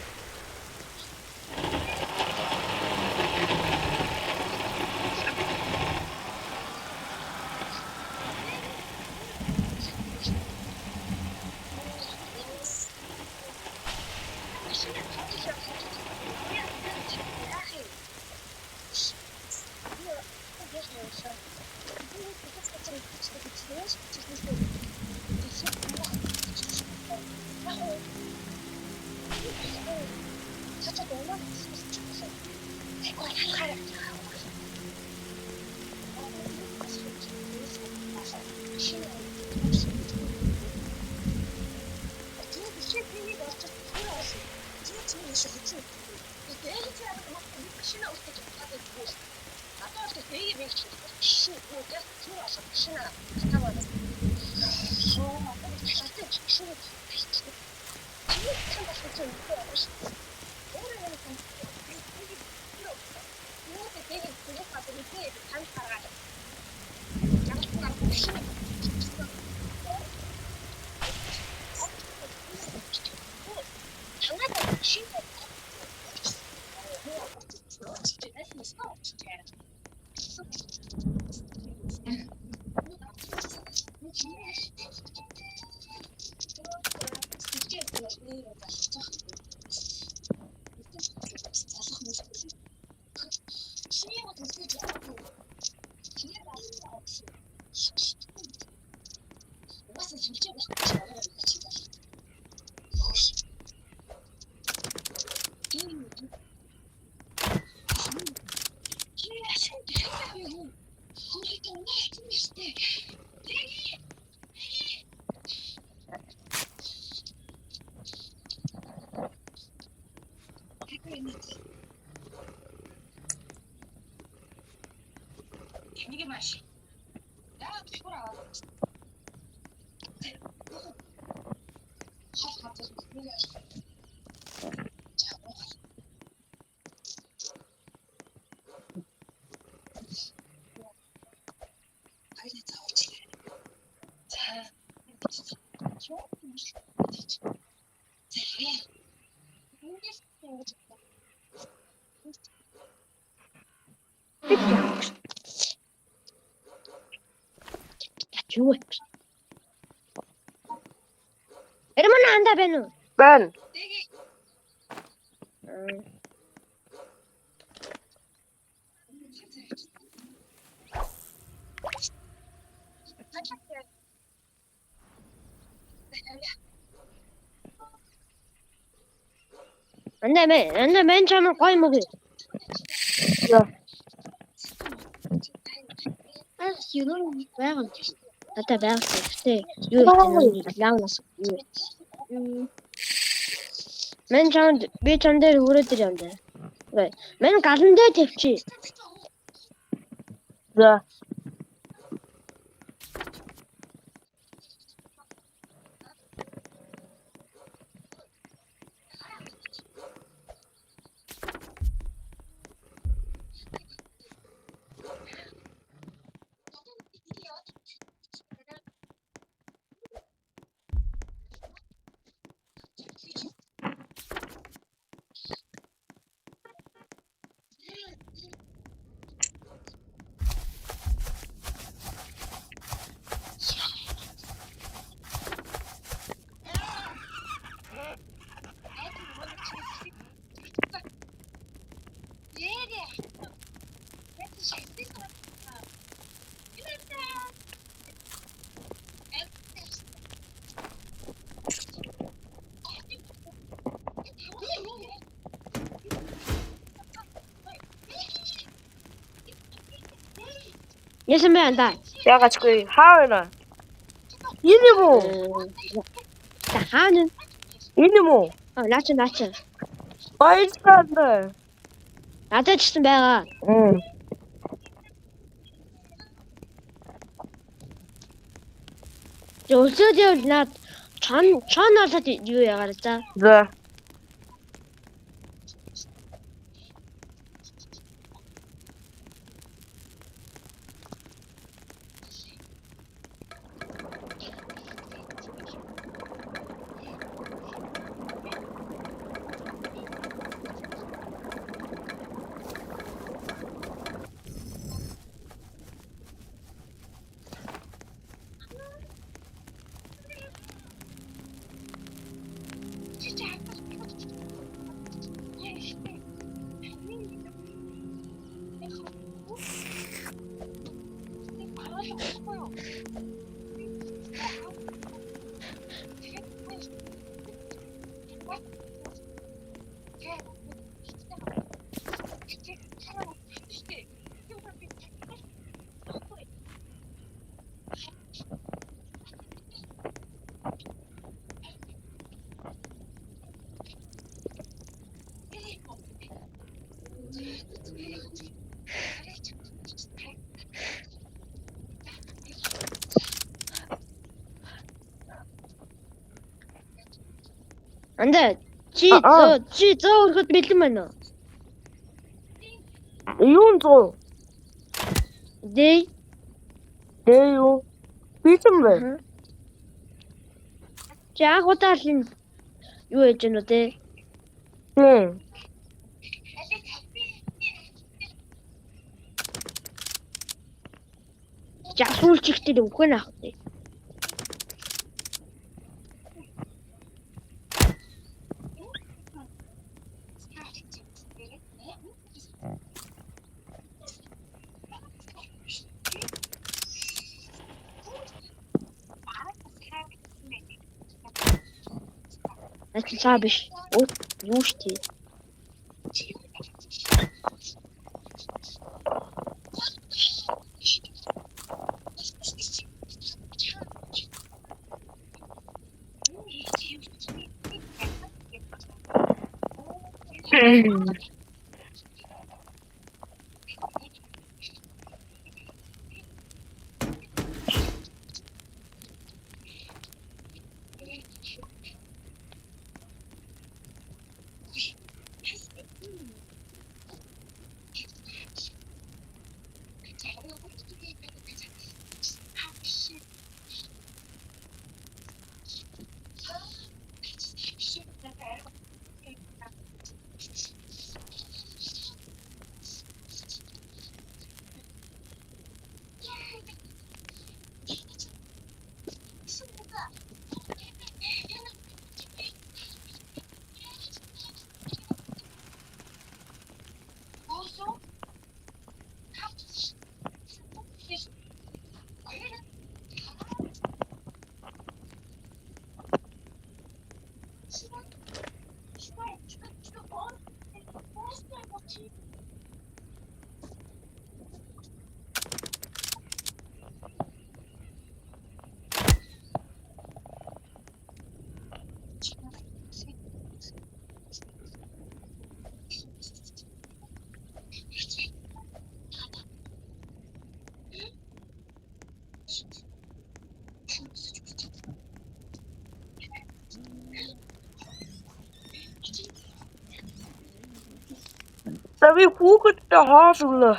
Юу вэ? Эрмэн анда байна уу? Байна. Анда мен чамд гой мөгөө. Юу байгаа юм. Ата байгаа гэхдээ юу гэдэг нь лаунас. Би чамд дээр хүрээд ир юм даа. Мен галан дээр тавьчих. За. Яасан бэ анда? яагачгүй хаа байна? Энэ юм уу? За хаана? Энэ юм уу? Наач. Баярлалаа. Надад ч гэсэн байгаа. Өсөөд явал наад чон олоод юу яагаар за. За. Анда чи зөө өрхөд бэлэн байна уу? Юун зоо? Дэй. Юу? Битэн бэ? Чи анх удаа л энэ юу яж гэнэ үү те? Жасуулчигтэй үхэн ах те. Это сабиш. Вот, юшти. Тави хүүхэдтэй хоолглоо.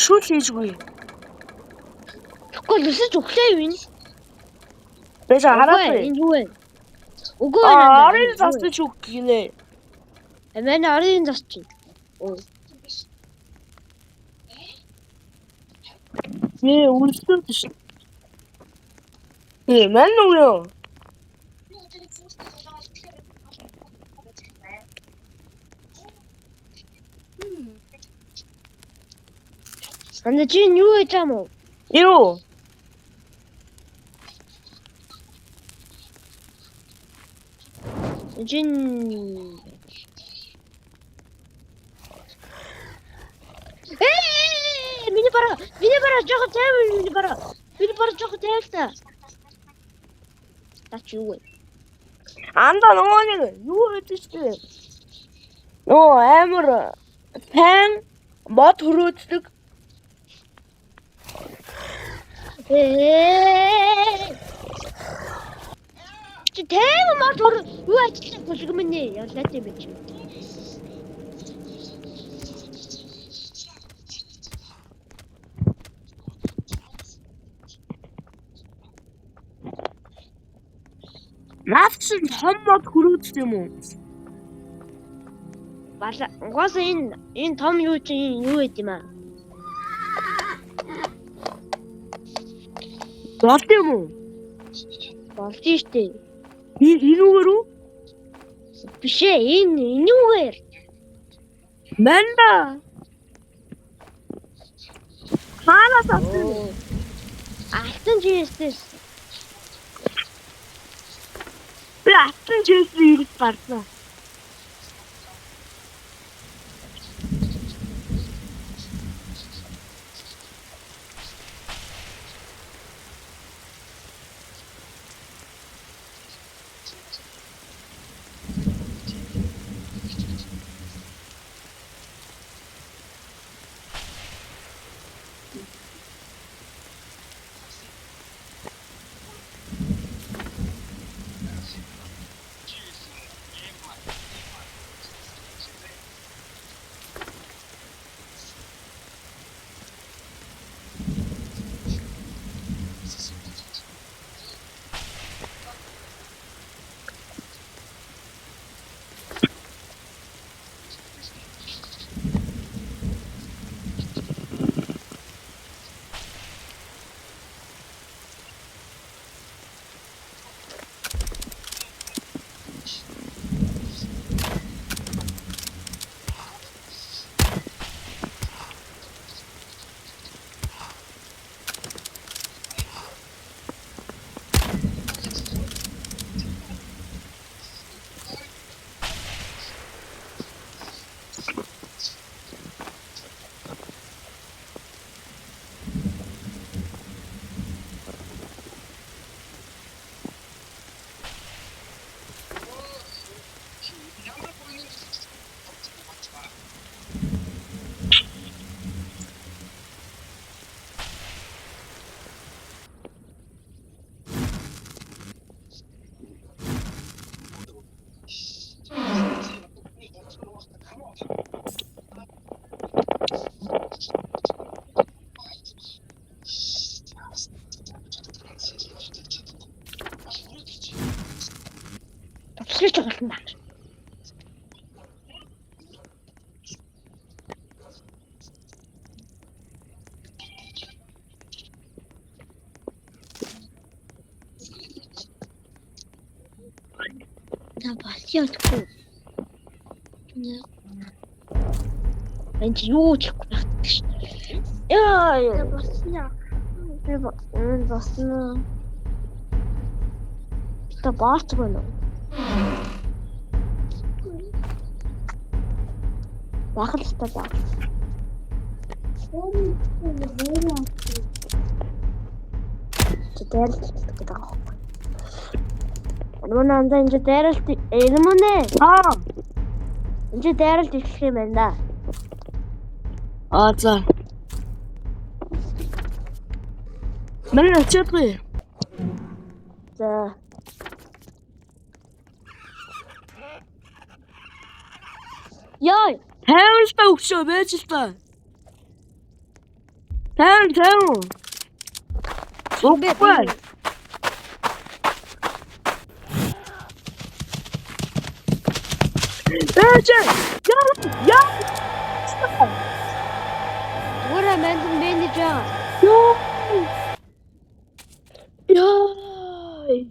Шүл хийжгүй. Тэгэхгүй өсөж өглөө юу вэ? Бэж хараагүй. Энэ юу вэ? Үгүй Арын засч үг гинэ. Эмэн арын засч. Үлдсэн шүү. Мэн үү? Анда чи юу хийж байгаа юм уу? Юу? Жин Миний бараа жоохон тайван миний бараа жоохон тайван. Тач юу вэ? Анда нөгөө нэг юу гэдэг чинь. Нөө амар пан мод хөрөөддөг. Чи тайван мод юу ажиллах бүлэг минь ялаад юм чи. Наач чинь том мод хөрөөддөг юм уу? Бала угаасаа энэ том юу чи юу гэд юм аа? Болд юм уу? Болд нь штэ. Энүүгээр үү? Биш ээ энэ юугаар? Манда. Хаанаас авсан? Алтан жийстэс. Би алтан жийстэй ирэх гарсан. Төвшлөж байгаа юм байна. Да болчихгүй. Энд юу ч ихгүй байна. Яа, Болсноо. босноо. Та баацгүй нөө. Бахал та ба. Тэтэл гэдэг. Анаа энэ дээрэлт юм уу нэ? Аа. Энд дээрэлт ихлэх юм байна. За. Мэн очиадгүй. За. Яй, Тайвантай өгчөө байж л та. Тайван. Үгүй. Яа. зүгээр мандын менежер. Яй.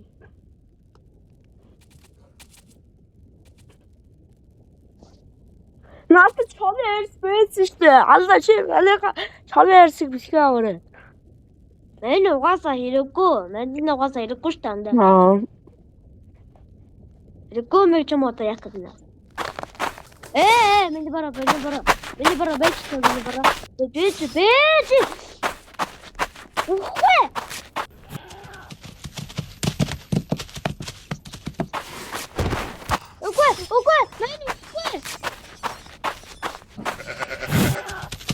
Надад чоны ярьс байсан шүү дээ. Алла чи алига чоны ярьсыг бишгээ аваарай. Мэн угаасаа хэрэггүй. Мандын угаасаа хэрэггүй шүү дээ. Аа. Хэрэггүй мэй ч юм уу одоо яах гэж байна. Мэн бараа. Миний бараа байж таа миний бараа. Бэж. Үхвэ. Үгүй. Мань үхвэ.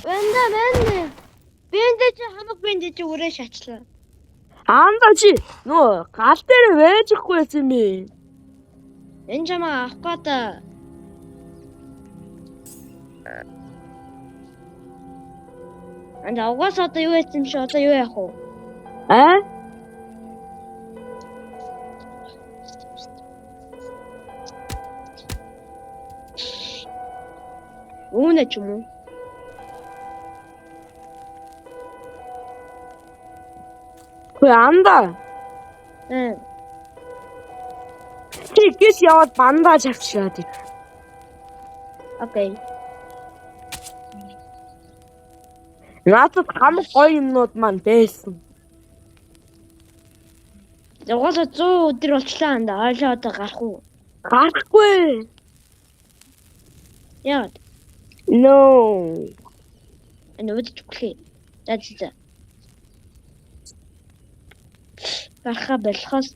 Бэнэ. Бэндэж хамаг бэндэж үрээ шачлаа. Аанда чи нөө гал дээр байж ихгүй байсан юм бэ? Энэ жамаа авах гээд анда угаас одоо юу яасан юм шиг одоо юу яах вэ? Аа? Үүнэ ч юм уу? Хөөе анда. Чи гис яваад бандаж авчираад. Окей. Надад хамаг гоё юмнууд маань байсан. Угаас 100 өдөр болчлаа анда ойлоо одоо гарах уу? Гарахгүй. Яа. No. Энэ үдчих гэлээ. За. Гарахаа болохоос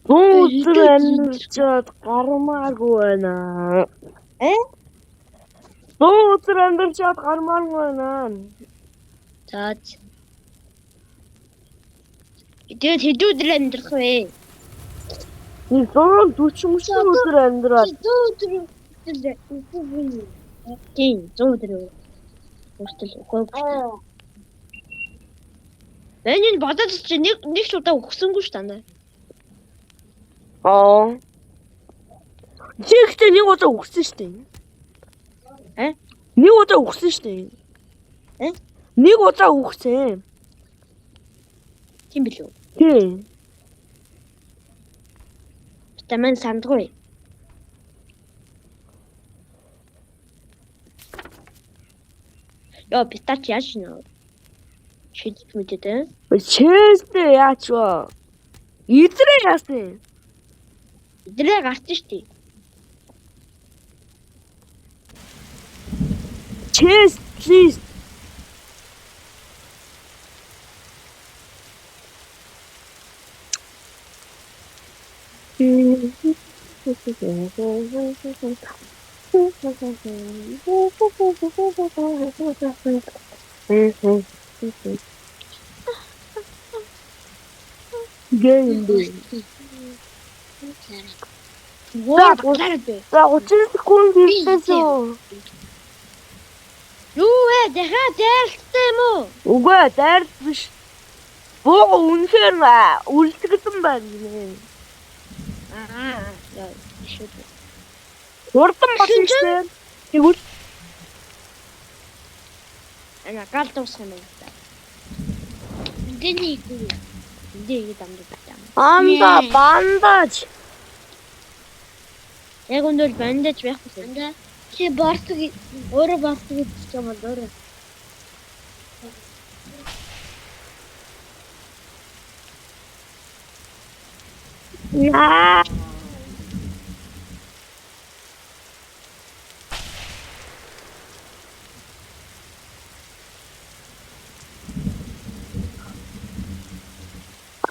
Өдөр амьдчаад гармаагүй байна. Өдөр амьдчаад гармаагүй байна. за. Тэгээд хэд өдөр амьдрах вэ? Би 140 өдөр амьдраад. Тийм 100 өдөр. Өөртөл үгүй. Энэ бодож чи нэг ч удаа өгсөнгүй шүү дээ. Аа. Чигтээ нэг удаа өгсөн шүү дээ. Нэг удаа өгсөн шүү дээ. Нэг удаа өгсөн. Тийм билүү? Тийм. Таман сандгүй. Яа, пистач яаж нөө? Шийдэж мэдээ. Чэстэй яач вэ? Идрээ яасан. Идрээ гарч штий. Chest, please. Ваа, гараад. За 30 секунд ирсэн. Юу вэ? Дахиад дайралтай юм уу? Үгүй дайрал биш. Боо үнэхээр үлдгэсэн байна гинэ. Яа, шүү. Хурдан болсон чинь. Тэгвэл Ана гал дуусах юм байна. Энийг дамжиж байна. анда бандаж. Яг өндөр бандаж байхгүй. Анда чи бортог өөрөө бортог гэж юм бол өөрөө. Яа.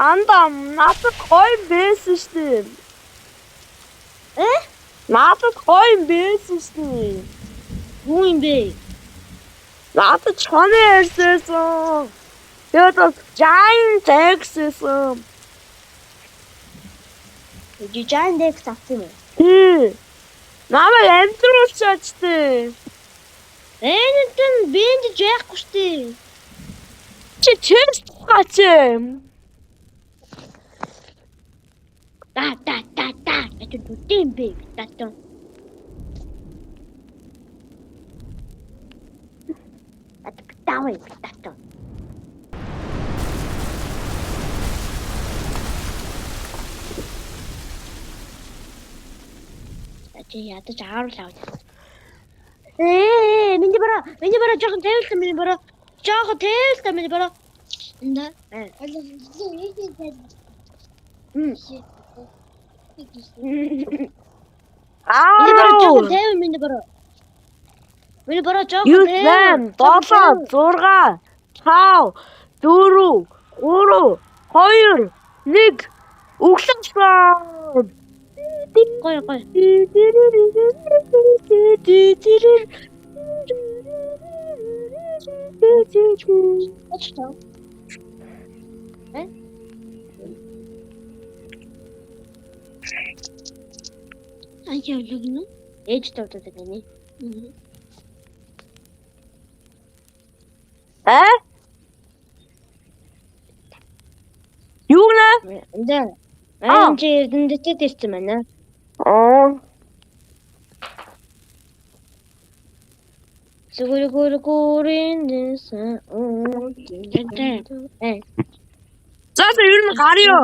Анда надад гоё байсан шүү дээ. Надад гоё байсан шүү дээ. Юу юм бэ? Надад чоны ярьсан. Тэгээд бас giant texсэн. Giant Dex авсан юм. Намайг амтруулчаач тээ. Энэтэн бэнд яахгүй штэ. Чи чэст гач. Та. Это дутим бэ. Татон. Это давай, татон. Ядаж ааруулаа. Миний бараа жоохон тайвалтай миний бараа. Жоохон тайвалтай миний бараа. Энда. Миний бараа жоохон тайвал миний бараа. Миний бороо жоох. 9 7 6 5 4 3 2 1 өглөө. Гой. Аяалгно. Ээж тавтаад байна. Юу нэ? Эндээ. Айн чи эрдэнэтэй ирсэн байна. Сүгүргүргүринсэн. За ер нь гарё.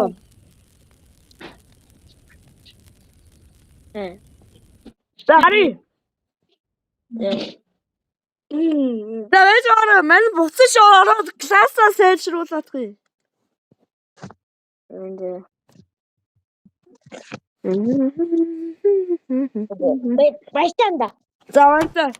За гарыг. За байж байгаа мань буцаж ороод классаа сайжруулах юм. Эндээ. Баятанда. За баярлалаа.